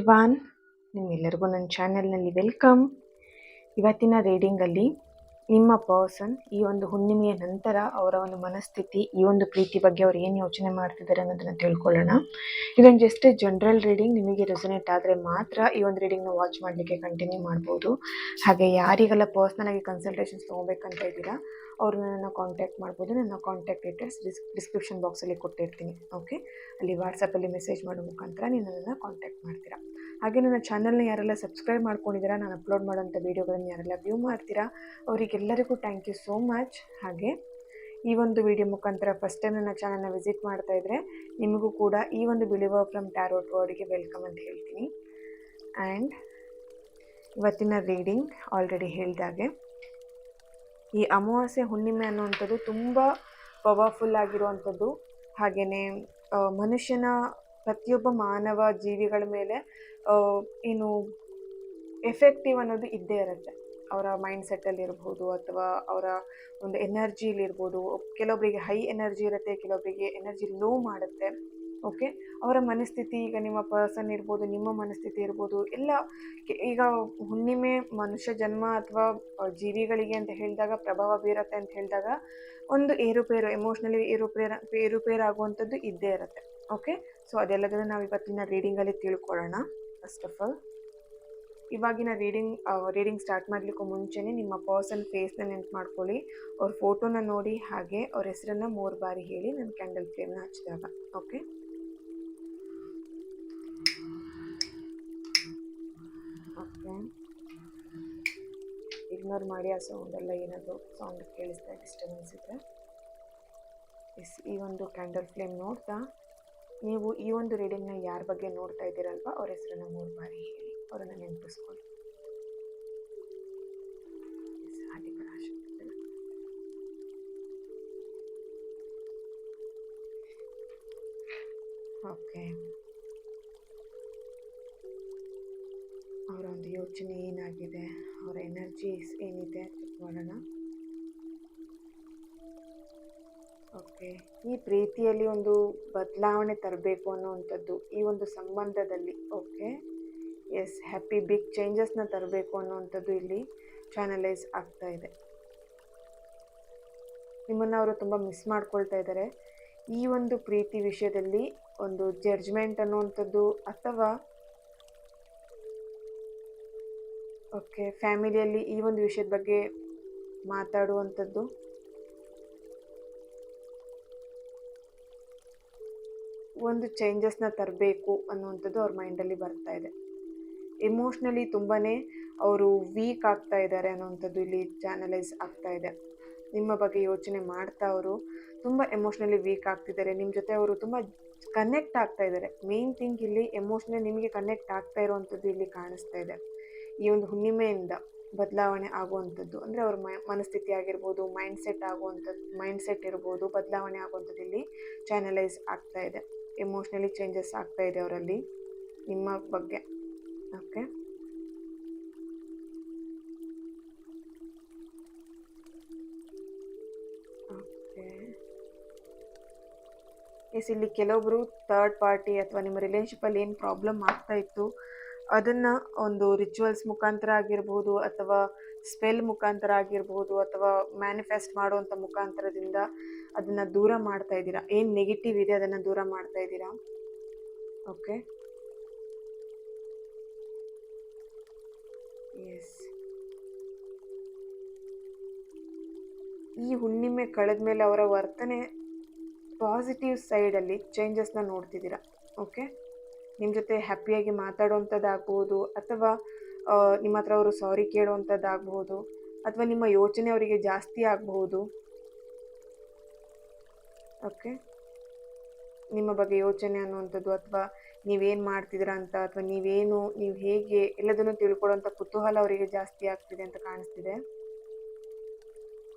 Everyone, ನಿಮ್ಮೆಲ್ಲರಿಗೂ ನನ್ನ ಚಾನಲ್ನಲ್ಲಿ ವೆಲ್ಕಮ್. ಇವತ್ತಿನ ರೀಡಿಂಗಲ್ಲಿ ನಿಮ್ಮ ಪರ್ಸನ್ ಈ ಒಂದು ಹುಣ್ಣಿಮೆಯ ನಂತರ ಅವರ ಒಂದು ಮನಸ್ಥಿತಿ, ಈ ಒಂದು ಪ್ರೀತಿ ಬಗ್ಗೆ ಅವ್ರು ಏನು ಯೋಚನೆ ಮಾಡ್ತಿದ್ದಾರೆ ಅನ್ನೋದನ್ನು ತಿಳ್ಕೊಳ್ಳೋಣ. ಇದೊಂದು ಜಸ್ಟ್ ಜನರಲ್ ರೀಡಿಂಗ್. ನಿಮಗೆ ರೆಸೊನೇಟ್ ಆದರೆ ಮಾತ್ರ ಈ ಒಂದು ರೀಡಿಂಗ್ನ ವಾಚ್ ಮಾಡಲಿಕ್ಕೆ ಕಂಟಿನ್ಯೂ ಮಾಡ್ಬೋದು. ಹಾಗೆ ಯಾರಿಗೆಲ್ಲ ಪರ್ಸ್ನಲಾಗಿ ಕನ್ಸಲ್ಟೇಷನ್ಸ್ ತೊಗೋಬೇಕಂತ ಇದ್ದೀರಾ ಅವರು ನನ್ನನ್ನು ಕಾಂಟ್ಯಾಕ್ಟ್ ಮಾಡ್ಬೋದು. ನನ್ನ ಕಾಂಟ್ಯಾಕ್ಟ್ ಡೀಟೇಲ್ಸ್ ಡಿಸ್ಕ್ರಿಪ್ಷನ್ ಬಾಕ್ಸಲ್ಲಿ ಕೊಟ್ಟಿರ್ತೀನಿ. ಓಕೆ, ಅಲ್ಲಿ ವಾಟ್ಸಪ್ಪಲ್ಲಿ ಮೆಸೇಜ್ ಮಾಡೋ ಮುಖಾಂತರ ನೀವು ನನ್ನನ್ನು ಕಾಂಟ್ಯಾಕ್ಟ್ ಮಾಡ್ತೀರಾ. ಹಾಗೆ ನನ್ನ ಚಾನಲ್ನ ಯಾರೆಲ್ಲ ಸಬ್ಸ್ಕ್ರೈಬ್ ಮಾಡ್ಕೊಂಡಿದ್ದೀರಾ, ನಾನು ಅಪ್ಲೋಡ್ ಮಾಡೋಂಥ ವೀಡಿಯೋಗಳನ್ನು ಯಾರೆಲ್ಲ ವ್ಯೂ ಮಾಡ್ತೀರಾ ಅವರಿಗೆಲ್ಲರಿಗೂ ಥ್ಯಾಂಕ್ ಯು ಸೋ ಮಚ್. ಹಾಗೆ ಈ ಒಂದು ವಿಡಿಯೋ ಮುಖಾಂತರ ಫಸ್ಟ್ ಟೈಮ್ ನನ್ನ ಚಾನಲ್ನ ವಿಸಿಟ್ ಮಾಡ್ತಾ ಇದ್ದರೆ ನಿಮಗೂ ಕೂಡ ಈ ಒಂದು ಬಿಲೀವರ್ ಫ್ರಮ್ ಟ್ಯಾರೋಟ್ ವರ್ಡ್ಗೆ ವೆಲ್ಕಮ್ ಅಂತ ಹೇಳ್ತೀನಿ. ಆ್ಯಂಡ್ ಇವತ್ತಿನ ರೀಡಿಂಗ್ ಆಲ್ರೆಡಿ ಹೇಳಿದಾಗೆ ಈ ಅಮಾವಾಸ್ಯೆ ಹುಣ್ಣಿಮೆ ಅನ್ನುವಂಥದ್ದು ತುಂಬ ಪವರ್ಫುಲ್ ಆಗಿರುವಂಥದ್ದು. ಹಾಗೆಯೇ ಮನುಷ್ಯನ ಪ್ರತಿಯೊಬ್ಬ ಮಾನವ ಜೀವಿಗಳ ಮೇಲೆ ಏನು ಎಫೆಕ್ಟಿವ್ ಅನ್ನೋದು ಇದ್ದೇ ಇರುತ್ತೆ. ಅವರ ಮೈಂಡ್ ಸೆಟ್ಟಲ್ಲಿ ಇರ್ಬೋದು ಅಥವಾ ಅವರ ಒಂದು ಎನರ್ಜಿಲಿರ್ಬೋದು. ಕೆಲವೊಬ್ಬರಿಗೆ ಹೈ ಎನರ್ಜಿ ಇರುತ್ತೆ, ಕೆಲವೊಬ್ಬರಿಗೆ ಎನರ್ಜಿ ಲೋ ಮಾಡುತ್ತೆ. ಓಕೆ, ಅವರ ಮನಸ್ಥಿತಿ, ಈಗ ನಿಮ್ಮ ಪರ್ಸನ್ ಇರ್ಬೋದು, ನಿಮ್ಮ ಮನಸ್ಥಿತಿ ಇರ್ಬೋದು, ಎಲ್ಲ ಈಗ ಹುಣ್ಣಿಮೆ ಮನುಷ್ಯ ಜನ್ಮ ಅಥವಾ ಜೀವಿಗಳಿಗೆ ಅಂತ ಹೇಳಿದಾಗ ಪ್ರಭಾವ ಬೀರುತ್ತೆ ಅಂತ ಹೇಳಿದಾಗ ಒಂದು ಏರುಪೇರು, ಎಮೋಷ್ನಲಿ ಏರುಪೇರು ಆಗುವಂಥದ್ದು ಇದ್ದೇ ಇರುತ್ತೆ. ಓಕೆ, ಸೊ ಅದೆಲ್ಲದನ್ನು ನಾವು ಇವತ್ತಿನ ರೀಡಿಂಗಲ್ಲಿ ತಿಳ್ಕೊಳ್ಳೋಣ. ಫಸ್ಟ್ ಆಫ್ ಆಲ್ ಇವಾಗಿನ ರೀಡಿಂಗ್ ಸ್ಟಾರ್ಟ್ ಮಾಡಲಿಕ್ಕೂ ಮುಂಚೆನೇ ನಿಮ್ಮ ಪರ್ಸನ್ ಫೇಸ್ನ ನೆನ್ಪು ಮಾಡ್ಕೊಳ್ಳಿ, ಅವ್ರ ಫೋಟೋನ ನೋಡಿ, ಹಾಗೆ ಅವ್ರ ಹೆಸರನ್ನು 3 ಬಾರಿ ಹೇಳಿ ನಾನು ಕ್ಯಾಂಡಲ್ ಫ್ಲೇಮ್ನ ಹಚ್ಚಿದಾಗ. ಓಕೆ, ಓಕೆ, ಇಗ್ನೋರ್ ಮಾಡಿ ಆ ಸೌಂಡೆಲ್ಲ. ಏನಾದರೂ ಸೌಂಡ್ ಕೇಳಿಸ್ತಾ ಡಿಸ್ಟರ್ಬೆನ್ಸ್ ಇದ್ದರೆ. ಈ ಒಂದು ಕ್ಯಾಂಡಲ್ ಫ್ಲೇಮ್ ನೋಡ್ತಾ ನೀವು ಈ ಒಂದು ರೀಡಿಂಗ್ನ ಯಾರ ಬಗ್ಗೆ ನೋಡ್ತಾ ಇದ್ದೀರಲ್ವ ಅವ್ರ ಹೆಸರನ್ನು 3 ಬಾರಿ ಹೇಳಿ ಅವರನ್ನು ನೆನಪಿಸ್ಕೊಳ್ಳಿ. ಓಕೆ, ಅವರ ಒಂದು ಯೋಚನೆ ಏನಾಗಿದೆ, ಅವರ ಎನರ್ಜೀಸ್ ಏನಿದೆ ಚೆಕ್ ಮಾಡೋಣ. ಓಕೆ, ಈ ಪ್ರೀತಿಯಲ್ಲಿ ಒಂದು ಬದಲಾವಣೆ ತರಬೇಕು ಅನ್ನುವಂಥದ್ದು ಈ ಒಂದು ಸಂಬಂಧದಲ್ಲಿ. ಓಕೆ, ಎಸ್, ಹ್ಯಾಪಿ ಬಿಗ್ ಚೇಂಜಸ್ನ ತರಬೇಕು ಅನ್ನುವಂಥದ್ದು ಇಲ್ಲಿ ಚಾನಲೈಸ್ ಆಗ್ತಾ ಇದೆ. ನಿಮ್ಮನ್ನು ಅವರು ತುಂಬ ಮಿಸ್ ಮಾಡ್ಕೊಳ್ತಾ ಇದ್ದಾರೆ. ಈ ಒಂದು ಪ್ರೀತಿ ವಿಷಯದಲ್ಲಿ ಒಂದು ಜಡ್ಜ್ಮೆಂಟ್ ಅನ್ನುವಂಥದ್ದು ಅಥವಾ ಓಕೆ ಫ್ಯಾಮಿಲಿಯಲ್ಲಿ ಈ ಒಂದು ವಿಷಯದ ಬಗ್ಗೆ ಮಾತಾಡುವಂಥದ್ದು, ಒಂದು ಚೇಂಜಸ್ನ ತರಬೇಕು ಅನ್ನುವಂಥದ್ದು ಅವ್ರ ಮೈಂಡಲ್ಲಿ ಬರ್ತಾ ಇದೆ. ಎಮೋಷ್ನಲಿ ತುಂಬಾ ಅವರು ವೀಕ್ ಆಗ್ತಾ ಇದ್ದಾರೆ ಅನ್ನುವಂಥದ್ದು ಇಲ್ಲಿ ಚಾನಲೈಸ್ ಆಗ್ತಾ ಇದೆ. ನಿಮ್ಮ ಬಗ್ಗೆ ಯೋಚನೆ ಮಾಡ್ತಾ ಅವರು ತುಂಬ ಎಮೋಷ್ನಲಿ ವೀಕ್ ಆಗ್ತಿದ್ದಾರೆ. ನಿಮ್ಮ ಜೊತೆ ಅವರು ತುಂಬ ಕನೆಕ್ಟ್ ಆಗ್ತಾ ಇದ್ದಾರೆ. ಮೇನ್ ಥಿಂಗ್ ಇಲ್ಲಿ ಎಮೋಷ್ನಲಿ ನಿಮಗೆ ಕನೆಕ್ಟ್ ಆಗ್ತಾ ಇರುವಂಥದ್ದು ಇಲ್ಲಿ ಕಾಣಿಸ್ತಾ ಇದೆ. ಈ ಒಂದು ಹುಣ್ಣಿಮೆಯಿಂದ ಬದಲಾವಣೆ ಆಗುವಂಥದ್ದು ಅಂದರೆ ಅವ್ರ ಮನಸ್ಥಿತಿ ಆಗಿರ್ಬೋದು, ಮೈಂಡ್ ಸೆಟ್ ಇರ್ಬೋದು, ಬದಲಾವಣೆ ಆಗುವಂಥದ್ದು ಇಲ್ಲಿ ಚಾನಲೈಸ್ ಆಗ್ತಾ ಇದೆ. ಎಮೋಷ್ನಲಿ ಚೇಂಜಸ್ ಆಗ್ತಾ ಇದೆ ಅವರಲ್ಲಿ ನಿಮ್ಮ ಬಗ್ಗೆ. ಓಕೆ, ಓಕೆ, ಎಸ್, ಇಲ್ಲಿ ಕೆಲವೊಬ್ಬರು ಥರ್ಡ್ ಪಾರ್ಟಿ ಅಥವಾ ನಿಮ್ಮ ರಿಲೇಶನ್ಶಿಪ್ಪಲ್ಲಿ ಏನು ಪ್ರಾಬ್ಲಮ್ ಆಗ್ತಾ ಇತ್ತು ಅದನ್ನು ಒಂದು ರಿಚುವಲ್ಸ್ ಮುಖಾಂತರ ಆಗಿರ್ಬೋದು ಅಥವಾ ಸ್ಪೆಲ್ ಮುಖಾಂತರ ಆಗಿರ್ಬೋದು ಅಥವಾ ಮ್ಯಾನಿಫೆಸ್ಟ್ ಮಾಡುವಂಥ ಮುಖಾಂತರದಿಂದ ಅದನ್ನು ದೂರ ಮಾಡ್ತಾ ಇದ್ದೀರಾ. ಏನು ನೆಗೆಟಿವ್ ಇದೆ ಅದನ್ನು ದೂರ ಮಾಡ್ತಾ ಇದ್ದೀರಾ. ಓಕೆ, ಎಸ್, ಈ ಹುಣ್ಣಿಮೆ ಕಳೆದ ಮೇಲೆ ಅವರ ವರ್ತನೆ ಪಾಸಿಟಿವ್ ಸೈಡಲ್ಲಿ ಚೇಂಜಸ್ನ ನೋಡ್ತಿದ್ದೀರಾ. ಓಕೆ, ನಿಮ್ಮ ಜೊತೆ ಹ್ಯಾಪಿಯಾಗಿ ಮಾತಾಡುವಂಥದ್ದಾಗ್ಬೋದು ಅಥವಾ ನಿಮ್ಮ ಹತ್ರ ಅವರು ಸಾರಿ ಕೇಳುವಂಥದ್ದಾಗ್ಬೋದು ಅಥವಾ ನಿಮ್ಮ ಯೋಚನೆ ಅವರಿಗೆ ಜಾಸ್ತಿ ಆಗಬಹುದು. ಓಕೆ, ನಿಮ್ಮ ಬಗ್ಗೆ ಯೋಚನೆ ಅನ್ನುವಂಥದ್ದು ಅಥವಾ ನೀವೇನು ಮಾಡ್ತಿದ್ದೀರಾ ಅಂತ ಅಥವಾ ನೀವು ಹೇಗೆ ಎಲ್ಲದನ್ನು ತಿಳ್ಕೊಳ್ಳೋಂಥ ಕುತೂಹಲ ಅವರಿಗೆ ಜಾಸ್ತಿ ಆಗ್ತಿದೆ ಅಂತ ಕಾಣಿಸ್ತಿದೆ.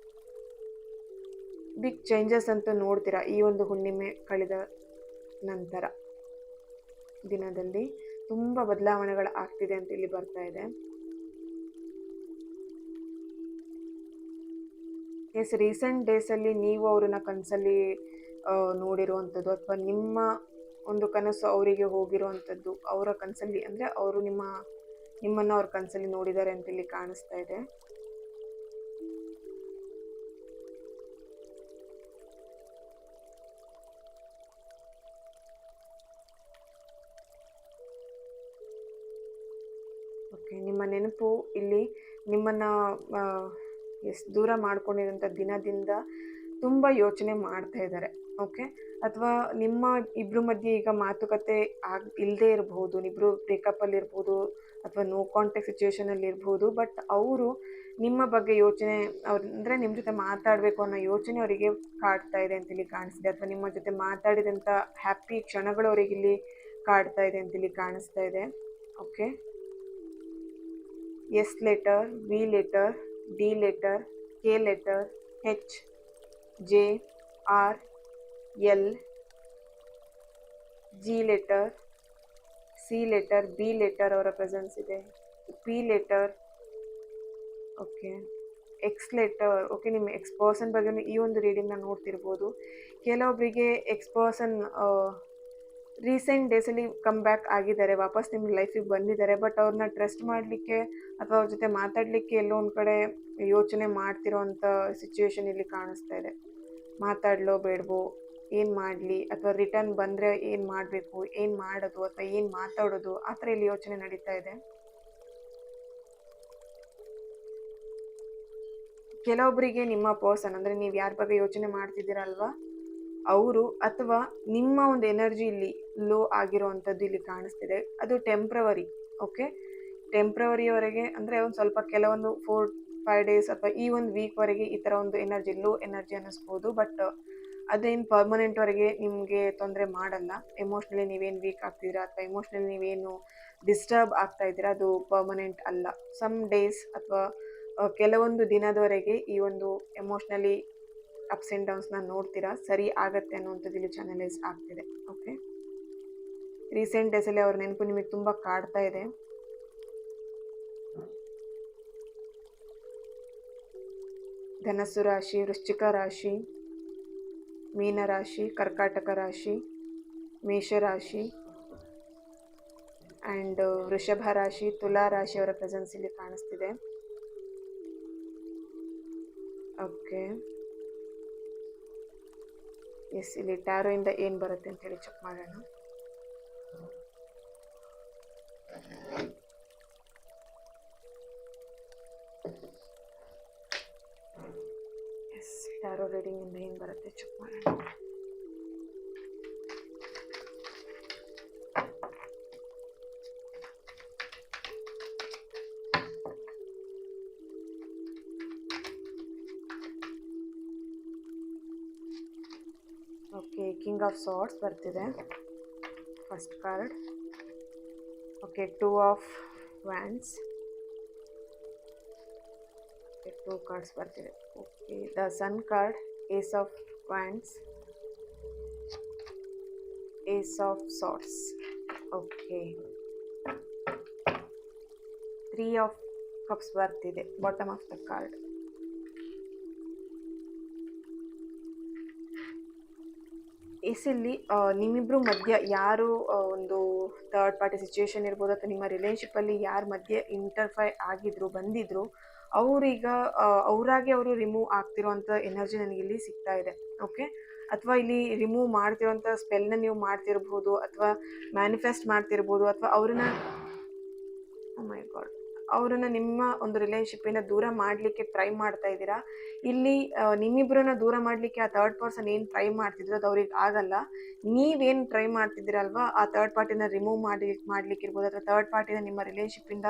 ಬಿಗ್ ಚೇಂಜಸ್ ಅಂತ ನೋಡ್ತೀರಾ ಈ ಒಂದು ಹುಣ್ಣಿಮೆ ಕಳೆದ ನಂತರ ದಿನದಲ್ಲಿ ತುಂಬ ಬದಲಾವಣೆಗಳು ಆಗ್ತಿದೆ ಅಂತ ಇಲ್ಲಿ ಬರ್ತಾ ಇದೆ. ಎಸ್, ರೀಸೆಂಟ್ ಡೇಸಲ್ಲಿ ನೀವು ಅವ್ರನ್ನ ಕನಸಲ್ಲಿ ನೋಡಿರುವಂಥದ್ದು ಅಥವಾ ನಿಮ್ಮ ಒಂದು ಕನಸು ಅವರಿಗೆ ಹೋಗಿರುವಂಥದ್ದು, ಅವರ ಕನಸಲ್ಲಿ ಅಂದರೆ ಅವರು ನಿಮ್ಮನ್ನು ಅವ್ರ ಕನಸಲ್ಲಿ ನೋಡಿದ್ದಾರೆ ಅಂತ ಇಲ್ಲಿ ಕಾಣಿಸ್ತಾ ಇದೆ. ಓಕೆ, ನಿಮ್ಮ ನೆನಪು ಇಲ್ಲಿ ನಿಮ್ಮನ್ನು ಎಷ್ಟು ದೂರ ಮಾಡ್ಕೊಂಡಿರೋಂಥ ದಿನದಿಂದ ತುಂಬ ಯೋಚನೆ ಮಾಡ್ತಾ ಇದ್ದಾರೆ. ಓಕೆ, ಅಥವಾ ನಿಮ್ಮ ಇಬ್ಬರ ಮಧ್ಯೆ ಈಗ ಮಾತುಕತೆ ಇಲ್ಲದೆ ಇರಬಹುದು, ಇಬ್ಬರು ಬ್ರೇಕಪ್ಪಲ್ಲಿ ಇರ್ಬೋದು ಅಥವಾ ನೋ ಕಾಂಟ್ಯಾಕ್ಟ್ ಸಿಚುವೇಶನಲ್ಲಿ ಇರ್ಬೋದು. ಬಟ್ ಅವರು ನಿಮ್ಮ ಬಗ್ಗೆ ಯೋಚನೆ, ಅಂದರೆ ನಿಮ್ಮ ಜೊತೆ ಮಾತಾಡಬೇಕು ಅನ್ನೋ ಯೋಚನೆ ಅವರಿಗೆ ಕಾಡ್ತಾ ಇದೆ ಅಂತೇಳಿ ಕಾಣಿಸ್ತಿದೆ, ಅಥವಾ ನಿಮ್ಮ ಜೊತೆ ಮಾತಾಡಿದಂಥ ಹ್ಯಾಪಿ ಕ್ಷಣಗಳು ಅವರಿಗಿಲ್ಲಿ ಕಾಡ್ತಾ ಇದೆ ಅಂತೇಳಿ ಕಾಣಿಸ್ತಾ ಇದೆ. Okay, S letter, V letter, D letter, K letter, H, J, R, L, G letter, C letter, B letter ಅವರ ಪ್ರೆಸೆನ್ಸ್ ಇದೆ, P letter, okay, X letter. Okay, ನಿಮ್ಮ ಎಕ್ಸ್ ಪರ್ಸನ್ ಬಗ್ಗೆ ಈ ಒಂದು ರೀಡಿಂಗ್ನ ನೋಡ್ತಿರ್ಬೋದು. ಕೆಲವೊಬ್ಬರಿಗೆ ಎಕ್ಸ್ ಪರ್ಸನ್ ರೀಸೆಂಟ್ ಡೇಸಲ್ಲಿ ಕಮ್ ಬ್ಯಾಕ್ ಆಗಿದ್ದಾರೆ, ವಾಪಸ್ ನಿಮ್ಮ ಲೈಫಿಗೆ ಬಂದಿದ್ದಾರೆ. ಬಟ್ ಅವ್ರನ್ನ ಟ್ರಸ್ಟ್ ಮಾಡಲಿಕ್ಕೆ ಅಥವಾ ಅವ್ರ ಜೊತೆ ಮಾತಾಡಲಿಕ್ಕೆ ಎಲ್ಲೋ ಒಂದು ಕಡೆ ಯೋಚನೆ ಮಾಡ್ತಿರೋವಂಥ ಸಿಚುವೇಶನ್ ಇಲ್ಲಿ ಕಾಣಿಸ್ತಾ ಇದೆ. ಮಾತಾಡಲೋ ಬೇಡವೋ, ಏನು ಮಾಡಲಿ, ಅಥವಾ ರಿಟರ್ನ್ ಬಂದರೆ ಏನು ಮಾಡಬೇಕು, ಏನು ಮಾಡೋದು ಅಥವಾ ಏನು ಮಾತಾಡೋದು, ಆ ಥರ ಇಲ್ಲಿ ಯೋಚನೆ ನಡೀತಾ ಇದೆ. ಕೆಲವೊಬ್ಬರಿಗೆ ನಿಮ್ಮ ಪರ್ಸನ್, ಅಂದರೆ ನೀವು ಯಾರ ಬಗ್ಗೆ ಯೋಚನೆ ಮಾಡ್ತಿದ್ದೀರಲ್ವಾ ಅವರು, ಅಥವಾ ನಿಮ್ಮ ಒಂದು ಎನರ್ಜಿ ಇಲ್ಲಿ ಲೋ ಆಗಿರೋವಂಥದ್ದು ಇಲ್ಲಿ ಕಾಣಿಸ್ತಿದೆ. ಅದು ಟೆಂಪ್ರವರಿ. ಓಕೆ, ಟೆಂಪ್ರವರಿವರೆಗೆ ಅಂದರೆ ಒಂದು ಸ್ವಲ್ಪ ಕೆಲವೊಂದು 4-5 ಡೇಸ್ ಅಥವಾ ಈ ಒಂದು ವೀಕ್ವರೆಗೆ ಈ ಥರ ಒಂದು ಎನರ್ಜಿ, ಲೋ ಎನರ್ಜಿ ಅನ್ನಿಸ್ಬೋದು. ಬಟ್ ಅದೇನು ಪರ್ಮನೆಂಟ್ವರೆಗೆ ನಿಮಗೆ ತೊಂದರೆ ಮಾಡಲ್ಲ. ಎಮೋಷ್ನಲಿ ನೀವೇನು ವೀಕ್ ಆಗ್ತಿದ್ದೀರಾ ಅಥವಾ ಎಮೋಷ್ನಲಿ ನೀವೇನು ಡಿಸ್ಟರ್ಬ್ ಆಗ್ತಾ ಇದ್ದೀರಾ, ಅದು ಪರ್ಮನೆಂಟ್ ಅಲ್ಲ. ಸಮ್ ಡೇಸ್ ಅಥವಾ ಕೆಲವೊಂದು ದಿನದವರೆಗೆ ಈ ಒಂದು ಎಮೋಷ್ನಲಿ ಅಪ್ಸ್ ಆ್ಯಂಡ್ ಡೌನ್ಸ್ನ ನೋಡ್ತೀರಾ, ಸರಿ ಆಗತ್ತೆ ಅನ್ನುವಂಥದ್ದು ಇಲ್ಲಿ ಚಾನಲೈಸ್ ಆಗ್ತಿದೆ. ಓಕೆ, ರೀಸೆಂಟ್ ಡೇಸಲ್ಲಿ ಅವ್ರ ನೆನಪು ನಿಮಗೆ ತುಂಬ ಕಾಡ್ತಾ ಇದೆ. ಧನಸ್ಸು ರಾಶಿ, ವೃಶ್ಚಿಕ ರಾಶಿ, ಮೀನ ರಾಶಿ, ಕರ್ಕಾಟಕ ರಾಶಿ, ಮೇಷರಾಶಿ ಆ್ಯಂಡ್ ವೃಷಭ ರಾಶಿ, ತುಲಾ ರಾಶಿಯವರ ಪ್ರೆಸೆನ್ಸ್ ಇಲ್ಲಿ ಕಾಣಿಸ್ತಿದೆ. ಓಕೆ, ಎಸ್, ಇಲ್ಲಿ ಟ್ಯಾರೋ ಇಂದ ಏನು ಬರುತ್ತೆ ಅಂತ ಹೇಳಿ ಚೆಕ್ ಮಾಡೋಣ. ಎಸ್, ಟ್ಯಾರೋ ರೀಡಿಂಗ್ ಇಂದ ಏನು ಬರುತ್ತೆ ಚೆಕ್ ಮಾಡೋಣ. ಓಕೆ, ಕಿಂಗ್ ಆಫ್ ಸಾರ್ಡ್ಸ್ ಬರ್ತಿದೆ first card. Okay, 2 of wands. Okay, 2 cards ಬರ್ತಿದೆ. Okay, the sun card, ace of wands, ace of swords. Okay, 3 of cups ಬರ್ತಿದೆ ಬಾಟಮ್ ಆಫ್ ದ ಕಾರ್ಡ್. ಎಸ್ಸಲ್ಲಿ ನಿಮ್ಮಿಬ್ಬರು ಮಧ್ಯ ಯಾರು ಒಂದು ಥರ್ಡ್ ಪಾರ್ಟಿ ಸಿಚುವೇಶನ್ ಇರ್ಬೋದು, ಅಥವಾ ನಿಮ್ಮ ರಿಲೇಷನ್ಶಿಪ್ಪಲ್ಲಿ ಯಾರ ಮಧ್ಯೆ ಇಂಟರ್ಫೈ ಆಗಿದ್ರು ಬಂದಿದ್ರು, ಅವರೀಗ ಅವರಾಗಿ ಅವರು ರಿಮೂವ್ ಆಗ್ತಿರೋವಂಥ ಎನರ್ಜಿ ನನಗಿಲ್ಲಿ ಸಿಗ್ತಾ ಇದೆ. ಓಕೆ, ಅಥವಾ ಇಲ್ಲಿ ರಿಮೂವ್ ಮಾಡ್ತಿರೋಂಥ ಸ್ಪೆಲ್ನ ನೀವು ಮಾಡ್ತಿರ್ಬೋದು, ಅಥವಾ ಮ್ಯಾನಿಫೆಸ್ಟ್ ಮಾಡ್ತಿರ್ಬೋದು, ಅಥವಾ ಅವ್ರನ್ನ ಮೈ ಗಾಡ್ ಅವರನ್ನು ನಿಮ್ಮ ಒಂದು ರಿಲೇಷನ್ಶಿಪ್ಪಿಂದ ದೂರ ಮಾಡಲಿಕ್ಕೆ ಟ್ರೈ ಮಾಡ್ತಾ ಇದ್ದೀರಾ. ಇಲ್ಲಿ ನಿಮ್ಮಿಬ್ಬರನ್ನ ದೂರ ಮಾಡಲಿಕ್ಕೆ ಆ ಥರ್ಡ್ ಪರ್ಸನ್ ಏನು ಟ್ರೈ ಮಾಡ್ತಿದ್ರು ಅದು ಅವ್ರಿಗೆ ಆಗಲ್ಲ. ನೀವೇನು ಟ್ರೈ ಮಾಡ್ತಿದ್ದೀರಲ್ವಾ, ಆ ಥರ್ಡ್ ಪಾರ್ಟಿನ ರಿಮೂವ್ ಮಾಡಲಿಕ್ಕಿರ್ಬೋದು, ಅಥವಾ ಥರ್ಡ್ ಪಾರ್ಟಿನ ನಿಮ್ಮ ರಿಲೇಷನ್ಶಿಪ್ಪಿಂದ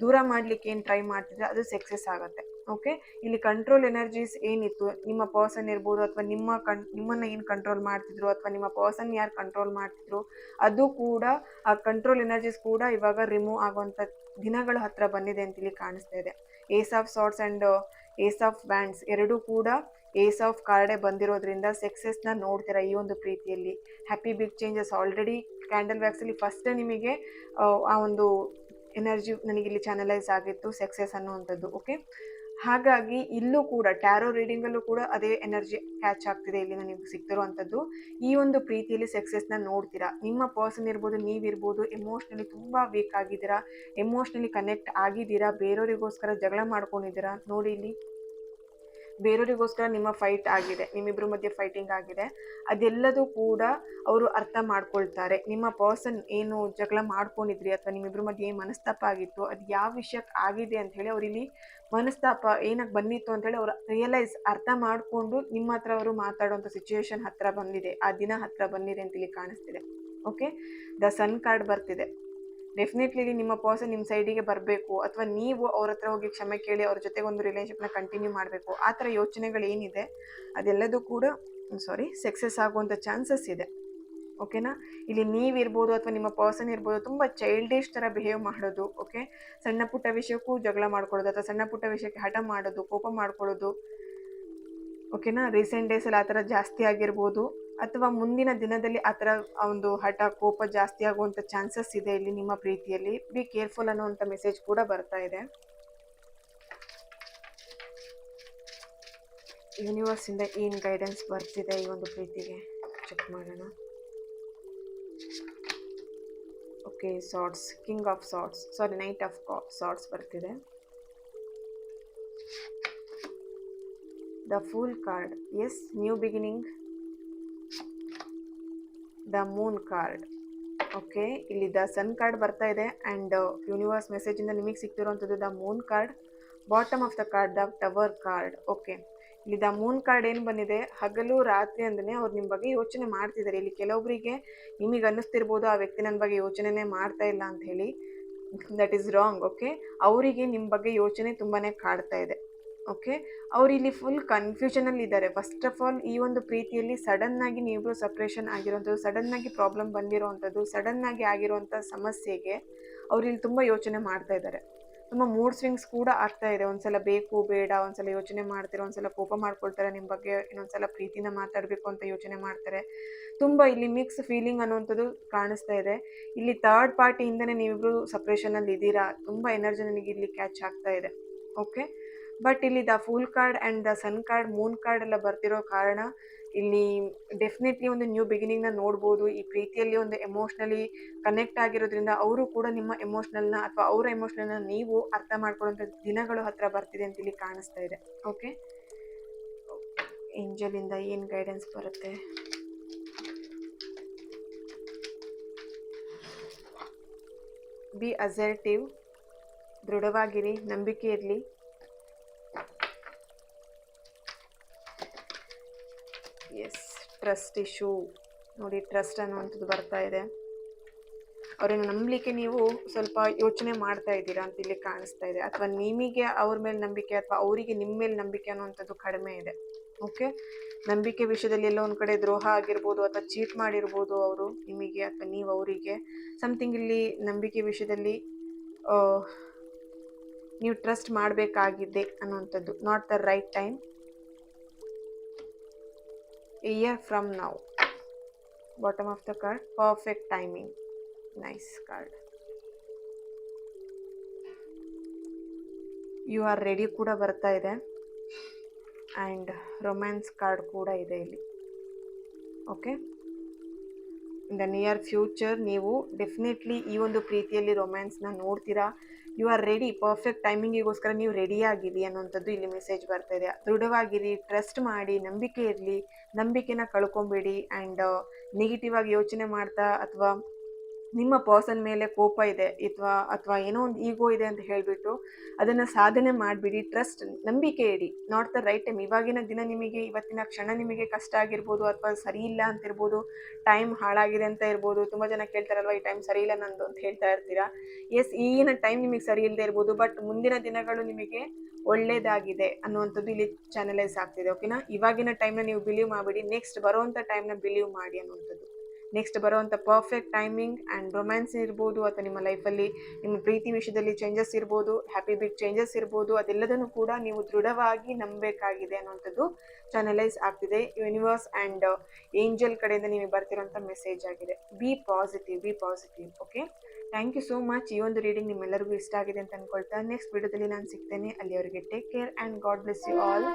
ದೂರ ಮಾಡಲಿಕ್ಕೆ ಏನು ಟ್ರೈ ಮಾಡ್ತಿದ್ರೆ ಅದು ಸಕ್ಸಸ್ ಆಗುತ್ತೆ. ಓಕೆ, ಇಲ್ಲಿ ಕಂಟ್ರೋಲ್ ಎನರ್ಜೀಸ್ ಏನಿತ್ತು, ನಿಮ್ಮ ಪರ್ಸನ್ ಇರ್ಬೋದು, ಅಥವಾ ನಿಮ್ಮನ್ನು ಏನು ಕಂಟ್ರೋಲ್ ಮಾಡ್ತಿದ್ರು, ಅಥವಾ ನಿಮ್ಮ ಪರ್ಸನ್ ಯಾರು ಕಂಟ್ರೋಲ್ ಮಾಡ್ತಿದ್ರು, ಅದು ಕೂಡ ಆ ಕಂಟ್ರೋಲ್ ಎನರ್ಜೀಸ್ ಕೂಡ ಇವಾಗ ರಿಮೂವ್ ಆಗುವಂಥ ದಿನಗಳು ಹತ್ರ ಬಂದಿದೆ ಅಂತ ಇಲ್ಲಿ ಕಾಣಿಸ್ತಾ ಇದೆ. Ace of swords and ace of wands ಎರಡೂ ಕೂಡ ಏಸ್ ಆಫ್ ಕಾರ್ಡೇ ಬಂದಿರೋದ್ರಿಂದ ಸಕ್ಸಸ್ನ ನೋಡ್ತೀರಾ ಈ ಒಂದು ಪ್ರೀತಿಯಲ್ಲಿ. Happy big changes already candle ವ್ಯಾಕ್ಸಲ್ಲಿ ಫಸ್ಟ್ ನಿಮಗೆ ಆ ಒಂದು ಎನರ್ಜಿ ನನಗಿಲ್ಲಿ ಚಾನಲೈಸ್ ಆಗಿತ್ತು, ಸಕ್ಸಸ್ ಅನ್ನುವಂಥದ್ದು. ಓಕೆ, ಹಾಗಾಗಿ ಇಲ್ಲೂ ಕೂಡ ಟ್ಯಾರೋ ರೀಡಿಂಗಲ್ಲೂ ಕೂಡ ಅದೇ ಎನರ್ಜಿ ಕ್ಯಾಚ್ ಆಗ್ತಿದೆ ಇಲ್ಲಿ ನನಗೆ ಸಿಗ್ತಿರುವಂಥದ್ದು. ಈ ಒಂದು ಪ್ರೀತಿಯಲ್ಲಿ ಸಕ್ಸಸ್ನ ನೋಡ್ತೀರಾ. ನಿಮ್ಮ ಪರ್ಸನ್ ಇರ್ಬೋದು, ನೀವಿರ್ಬೋದು, ಎಮೋಷ್ನಲಿ ತುಂಬ ವೀಕ್ ಆಗಿದ್ದೀರಾ, ಎಮೋಷ್ನಲಿ ಕನೆಕ್ಟ್ ಆಗಿದ್ದೀರಾ, ಬೇರೆಯವರಿಗೋಸ್ಕರ ಜಗಳ ಮಾಡ್ಕೊಂಡಿದ್ದೀರಾ. ನೋಡಿ ಇಲ್ಲಿ ಬೇರೆಯವರಿಗೋಸ್ಕರ ನಿಮ್ಮ ಫೈಟ್ ಆಗಿದೆ, ನಿಮ್ಮಿಬ್ಬರ ಮಧ್ಯೆ ಫೈಟಿಂಗ್ ಆಗಿದೆ. ಅದೆಲ್ಲದೂ ಕೂಡ ಅವರು ಅರ್ಥ ಮಾಡ್ಕೊಳ್ತಾರೆ. ನಿಮ್ಮ ಪರ್ಸನ್ ಏನು ಜಗಳ ಮಾಡ್ಕೊಂಡಿದ್ರಿ ಅಥವಾ ನಿಮ್ಮಿಬ್ಬರ ಮಧ್ಯೆ ಏನು ಮನಸ್ತಾಪ ಆಗಿತ್ತು, ಅದು ಯಾವ ವಿಷಯಕ್ಕೆ ಆಗಿದೆ ಅಂತ ಹೇಳಿ ಅವ್ರು ಇಲ್ಲಿ ಮನಸ್ತಾಪ ಏನಕ್ಕೆ ಬಂದಿತ್ತು ಅಂತ ಹೇಳಿ ಅವ್ರು ರಿಯಲೈಸ್ ಅರ್ಥ ಮಾಡಿಕೊಂಡು ನಿಮ್ಮ ಹತ್ರ ಅವರು ಮಾತಾಡುವಂಥ ಸಿಚುವೇಶನ್ ಹತ್ರ ಬಂದಿದೆ, ಆ ದಿನ ಹತ್ರ ಬಂದಿದೆ ಅಂತ ಇಲ್ಲಿ ಕಾಣಿಸ್ತಿದೆ. ಓಕೆ, ದ ಸನ್ ಕಾರ್ಡ್ ಬರ್ತಿದೆ. ಡೆಫಿನೆಟ್ಲಿ ನಿಮ್ಮ ಪರ್ಸನ್ ನಿಮ್ಮ ಸೈಡಿಗೆ ಬರಬೇಕು, ಅಥವಾ ನೀವು ಅವ್ರ ಹತ್ರ ಹೋಗಿ ಕ್ಷಮೆ ಕೇಳಿ ಅವ್ರ ಜೊತೆಗೆ ಒಂದು ರಿಲೇಶನ್ಶಿಪ್ನ ಕಂಟಿನ್ಯೂ ಮಾಡಬೇಕು. ಆ ಥರ ಯೋಚನೆಗಳು ಏನಿದೆ ಅದೆಲ್ಲದೂ ಕೂಡ ಸಕ್ಸಸ್ ಆಗುವಂಥ ಚಾನ್ಸಸ್ ಇದೆ. ಓಕೆನಾ, ಇಲ್ಲಿ ನೀವಿರ್ಬೋದು ಅಥವಾ ನಿಮ್ಮ ಪರ್ಸನ್ ಇರ್ಬೋದು, ತುಂಬ ಚೈಲ್ಡಿಶ್ ಥರ ಬಿಹೇವ್ ಮಾಡೋದು. ಓಕೆ, ಸಣ್ಣ ಪುಟ್ಟ ವಿಷಯಕ್ಕೂ ಜಗಳ ಮಾಡ್ಕೊಳ್ಳೋದು ಅಥವಾ ಸಣ್ಣ ಪುಟ್ಟ ವಿಷಯಕ್ಕೆ ಹಠ ಮಾಡೋದು, ಕೋಪ ಮಾಡ್ಕೊಳ್ಳೋದು. ಓಕೆನಾ, ರೀಸೆಂಟ್ ಡೇಸಲ್ಲಿ ಆ ಥರ ಜಾಸ್ತಿ ಆಗಿರ್ಬೋದು, ಅಥವಾ ಮುಂದಿನ ದಿನದಲ್ಲಿ ಆ ಥರ ಒಂದು ಹಠ ಕೋಪ ಜಾಸ್ತಿ ಆಗುವಂಥ ಚಾನ್ಸಸ್ ಇದೆ ಇಲ್ಲಿ ನಿಮ್ಮ ಪ್ರೀತಿಯಲ್ಲಿ. ಬಿ ಕೇರ್ಫುಲ್ ಅನ್ನುವಂಥ ಮೆಸೇಜ್ ಕೂಡ ಬರ್ತಾ ಇದೆ. ಯೂನಿವರ್ಸಿಂದ ಏನು ಗೈಡೆನ್ಸ್ ಬರ್ತಿದೆ ಈ ಒಂದು ಪ್ರೀತಿಗೆ ಚೆಕ್ ಮಾಡೋಣ. Okay, swords, king of swords, sorry knight of swords ಬರ್ತಿದೆ. The fool card, yes, new beginning. The moon card. Okay, ಇಲ್ಲಿ ದ ಸನ್ ಕಾರ್ಡ್ ಬರ್ತಾ ಇದೆ ಆ್ಯಂಡ್ ಯೂನಿವರ್ಸ್ ಮೆಸೇಜಿಂದ ನಿಮಗೆ ಸಿಗ್ತಿರುವಂಥದ್ದು the moon card. Bottom of the card the tower card. Okay, ಇಲ್ಲಿ the moon card ಏನು ಬಂದಿದೆ, ಹಗಲು ರಾತ್ರಿ ಅಂದ್ರೆ ಅವ್ರು ನಿಮ್ಮ ಬಗ್ಗೆ ಯೋಚನೆ ಮಾಡ್ತಿದ್ದಾರೆ. ಇಲ್ಲಿ ಕೆಲವೊಬ್ಬರಿಗೆ ನಿಮಗೆ ಅನ್ನಿಸ್ತಿರ್ಬೋದು ಆ ವ್ಯಕ್ತಿ ನನ್ನ ಬಗ್ಗೆ ಯೋಚನೆನೇ ಮಾಡ್ತಾ ಇಲ್ಲ ಅಂತ ಹೇಳಿ. That is wrong. ಓಕೆ, ಅವರಿಗೆ ನಿಮ್ಮ ಬಗ್ಗೆ ಯೋಚನೆ ತುಂಬಾ ಕಾಡ್ತಾ ಇದೆ. ಓಕೆ, ಅವ್ರು ಇಲ್ಲಿ ಫುಲ್ ಕನ್ಫ್ಯೂಷನಲ್ಲಿ ಇದ್ದಾರೆ. ಫಸ್ಟ್ ಆಫ್ ಆಲ್ ಈ ಒಂದು ಪ್ರೀತಿಯಲ್ಲಿ ಸಡನ್ನಾಗಿ ನೀವು ಸಪ್ರೇಷನ್ ಆಗಿರೋಂಥದ್ದು, ಸಡನ್ನಾಗಿ ಪ್ರಾಬ್ಲಮ್ ಬಂದಿರೋವಂಥದ್ದು, ಸಡನ್ನಾಗಿ ಆಗಿರುವಂಥ ಸಮಸ್ಯೆಗೆ ಅವ್ರು ಇಲ್ಲಿ ತುಂಬ ಯೋಚನೆ ಮಾಡ್ತಾ ಇದ್ದಾರೆ. ತುಂಬ ಮೂಡ್ ಸ್ವಿಂಗ್ಸ್ ಕೂಡ ಆಗ್ತಾ ಇದೆ. ಒಂದ್ಸಲ ಬೇಕು ಬೇಡ, ಒಂದ್ಸಲ ಯೋಚನೆ ಮಾಡ್ತಾರೆ, ಒಂದ್ಸಲ ಕೋಪ ಮಾಡ್ಕೊಳ್ತಾರೆ ನಿಮ್ಮ ಬಗ್ಗೆ, ಇನ್ನೊಂದ್ಸಲ ಪ್ರೀತಿನ ಮಾತಾಡಬೇಕು ಅಂತ ಯೋಚನೆ ಮಾಡ್ತಾರೆ. ತುಂಬ ಇಲ್ಲಿ ಮಿಕ್ಸ್ ಫೀಲಿಂಗ್ ಅನ್ನುವಂಥದ್ದು ಕಾಣಿಸ್ತಾ ಇದೆ. ಇಲ್ಲಿ ಥರ್ಡ್ ಪಾರ್ಟಿಯಿಂದನೇ ನೀವಿಬ್ರು ಸಪ್ರೇಷನಲ್ಲಿ ಇದ್ದೀರಾ. ತುಂಬ ಎನರ್ಜಿ ನನಗೆ ಇಲ್ಲಿ ಕ್ಯಾಚ್ ಆಗ್ತಾ ಇದೆ. ಓಕೆ, ಬಟ್ ಇಲ್ಲಿ the fool card and the sun card, moon card ಎಲ್ಲ ಬರ್ತಿರೋ ಕಾರಣ ಇಲ್ಲಿ ಡೆಫಿನೆಟ್ಲಿ ಒಂದು ನ್ಯೂ ಬಿಗಿನಿಂಗ್ನ ನೋಡ್ಬೋದು. ಈ ಪ್ರೀತಿಯಲ್ಲಿ ಒಂದು ಎಮೋಷ್ನಲಿ ಕನೆಕ್ಟ್ ಆಗಿರೋದ್ರಿಂದ ಅವರು ಕೂಡ ನಿಮ್ಮ ಎಮೋಷ್ನಲ್ನ ಅಥವಾ ಅವರ ಎಮೋಷ್ನಲ್ನ ನೀವು ಅರ್ಥ ಮಾಡ್ಕೊಳ್ಳೋಂಥ ದಿನಗಳು ಹತ್ರ ಬರ್ತಿದೆ ಅಂತ ಇಲ್ಲಿ ಕಾಣಿಸ್ತಾ ಇದೆ. ಓಕೆ, ಏಂಜಲಿಂದ ಏನು ಗೈಡೆನ್ಸ್ ಬರುತ್ತೆ? ಬಿ ಅಸರ್ಟಿವ್, ದೃಢವಾಗಿರಿ, ನಂಬಿಕೆ ಇರಲಿ. ಎಸ್, ಟ್ರಸ್ಟ್ ಇಶ್ಯೂ ನೋಡಿ, ಟ್ರಸ್ಟ್ ಅನ್ನುವಂಥದ್ದು ಬರ್ತಾ ಇದೆ. ಅವರನ್ನು ನಂಬಲಿಕ್ಕೆ ನೀವು ಸ್ವಲ್ಪ ಯೋಚನೆ ಮಾಡ್ತಾ ಇದ್ದೀರಾ ಅಂತ ಇಲ್ಲಿ ಕಾಣಿಸ್ತಾ ಇದೆ. ಅಥವಾ ನಿಮಗೆ ಅವ್ರ ಮೇಲೆ ನಂಬಿಕೆ ಅಥವಾ ಅವರಿಗೆ ನಿಮ್ಮ ಮೇಲೆ ನಂಬಿಕೆ ಅನ್ನುವಂಥದ್ದು ಕಡಿಮೆ ಇದೆ. ಓಕೆ, ನಂಬಿಕೆ ವಿಷಯದಲ್ಲಿ ಎಲ್ಲೋ ಒಂದು ಕಡೆ ದ್ರೋಹ ಆಗಿರ್ಬೋದು ಅಥವಾ ಚೀಟ್ ಮಾಡಿರ್ಬೋದು ಅವರು ನಿಮಗೆ ಅಥವಾ ನೀವು ಅವರಿಗೆ. ಸಮಥಿಂಗ್ ಇಲ್ಲಿ ನಂಬಿಕೆ ವಿಷಯದಲ್ಲಿ ನೀವು ಟ್ರಸ್ಟ್ ಮಾಡಬೇಕಾಗಿದೆ ಅನ್ನುವಂಥದ್ದು. Not the right time. A year from now. Bottom of the card, perfect timing. Nice card. You are ready ಕೂಡ ಬರ್ತಾ ಇದೆ ಆ್ಯಂಡ್ ರೊಮ್ಯಾನ್ಸ್ ಕಾರ್ಡ್ ಕೂಡ ಇದೆ ಇಲ್ಲಿ. Okay, in the near future ನೀವು ಡೆಫಿನೆಟ್ಲಿ ಈ ಒಂದು ಪ್ರೀತಿಯಲ್ಲಿ ರೊಮ್ಯಾನ್ಸ್ನ ನೋಡ್ತೀರಾ. ಯು ಆರ್ ರೆಡಿ, ಪರ್ಫೆಕ್ಟ್ ಟೈಮಿಂಗಿಗೋಸ್ಕರ ನೀವು ರೆಡಿಯಾಗಿರಿ ಅನ್ನೋಂಥದ್ದು ಇಲ್ಲಿ ಮೆಸೇಜ್ ಬರ್ತಾ ಇದೆ. ದೃಢವಾಗಿರಿ, ಟ್ರಸ್ಟ್ ಮಾಡಿ, ನಂಬಿಕೆ ಇರಲಿ, ನಂಬಿಕೆನ ಕಳ್ಕೊಂಬೇಡಿ. ಆ್ಯಂಡ್ ನೆಗೆಟಿವ್ ಆಗಿ ಯೋಚನೆ ಮಾಡ್ತಾ ಅಥವಾ ನಿಮ್ಮ ಪರ್ಸನ್ ಮೇಲೆ ಕೋಪ ಇದೆ ಅಥವಾ ಏನೋ ಒಂದು ಈಗೋ ಇದೆ ಅಂತ ಹೇಳಿಬಿಟ್ಟು ಅದನ್ನು ಸಾಧನೆ ಮಾಡಿಬಿಡಿ. ಟ್ರಸ್ಟ್, ನಂಬಿಕೆ ಇಡಿ. Not the right time. ಇವಾಗಿನ ದಿನ ನಿಮಗೆ, ಇವತ್ತಿನ ಕ್ಷಣ ನಿಮಗೆ ಕಷ್ಟ ಆಗಿರ್ಬೋದು ಅಥವಾ ಸರಿ ಇಲ್ಲ ಅಂತಿರ್ಬೋದು, ಟೈಮ್ ಹಾಳಾಗಿದೆ ಅಂತ ಇರ್ಬೋದು. ತುಂಬ ಜನ ಕೇಳ್ತಾರಲ್ವ, ಈ ಟೈಮ್ ಸರಿ ಇಲ್ಲ ನಂದು ಅಂತ ಹೇಳ್ತಾ ಇರ್ತೀರಾ. ಎಸ್, ಈಗಿನ ಟೈಮ್ ನಿಮಗೆ ಸರಿ ಇಲ್ಲದೆ ಇರ್ಬೋದು, ಬಟ್ ಮುಂದಿನ ದಿನಗಳು ನಿಮಗೆ ಒಳ್ಳೇದಾಗಿದೆ ಅನ್ನುವಂಥದ್ದು ಇಲ್ಲಿ ಚಾನಲೈಸ್ ಆಗ್ತಿದೆ. ಓಕೆನಾ, ಇವಾಗಿನ ಟೈಮ್ನ ನೀವು ಬಿಲೀವ್ ಮಾಡಿಬಿಡಿ, ನೆಕ್ಸ್ಟ್ ಬರೋವಂಥ ಟೈಮ್ನ ಬಿಲೀವ್ ಮಾಡಿ ಅನ್ನುವಂಥದ್ದು. ನೆಕ್ಸ್ಟ್ ಬರೋವಂಥ ಪರ್ಫೆಕ್ಟ್ ಟೈಮಿಂಗ್ ಆ್ಯಂಡ್ ರೊಮ್ಯಾನ್ಸ್ ಇರ್ಬೋದು ಅಥವಾ ನಿಮ್ಮ ಲೈಫಲ್ಲಿ ನಿಮ್ಮ ಪ್ರೀತಿ ವಿಷಯದಲ್ಲಿ ಚೇಂಜಸ್ ಇರ್ಬೋದು, ಹ್ಯಾಪಿ ಬಿಗ್ ಚೇಂಜಸ್ ಇರ್ಬೋದು, ಅದೆಲ್ಲದನ್ನು ಕೂಡ ನೀವು ದೃಢವಾಗಿ ನಂಬಬೇಕಾಗಿದೆ ಅನ್ನೋಂಥದ್ದು ಚಾನಲೈಸ್ ಆಗ್ತಿದೆ. ಯೂನಿವರ್ಸ್ ಆ್ಯಂಡ್ ಏಂಜಲ್ ಕಡೆಯಿಂದ ನಿಮಗೆ ಬರ್ತಿರೋಂಥ ಮೆಸೇಜ್ ಆಗಿದೆ. Be positive, be positive. Okay, thank you so much. ಈ ಒಂದು ರೀಡಿಂಗ್ ನಿಮ್ಮೆಲ್ಲರಿಗೂ ಇಷ್ಟ ಆಗಿದೆ ಅಂತ ಅನ್ಕೊಳ್ತಾ ನೆಕ್ಸ್ಟ್ ವಿಡಿಯೋದಲ್ಲಿ ನಾನು ಸಿಗ್ತೇನೆ. ಅಲ್ಲಿಯವರೆಗೆ take care and God bless you all.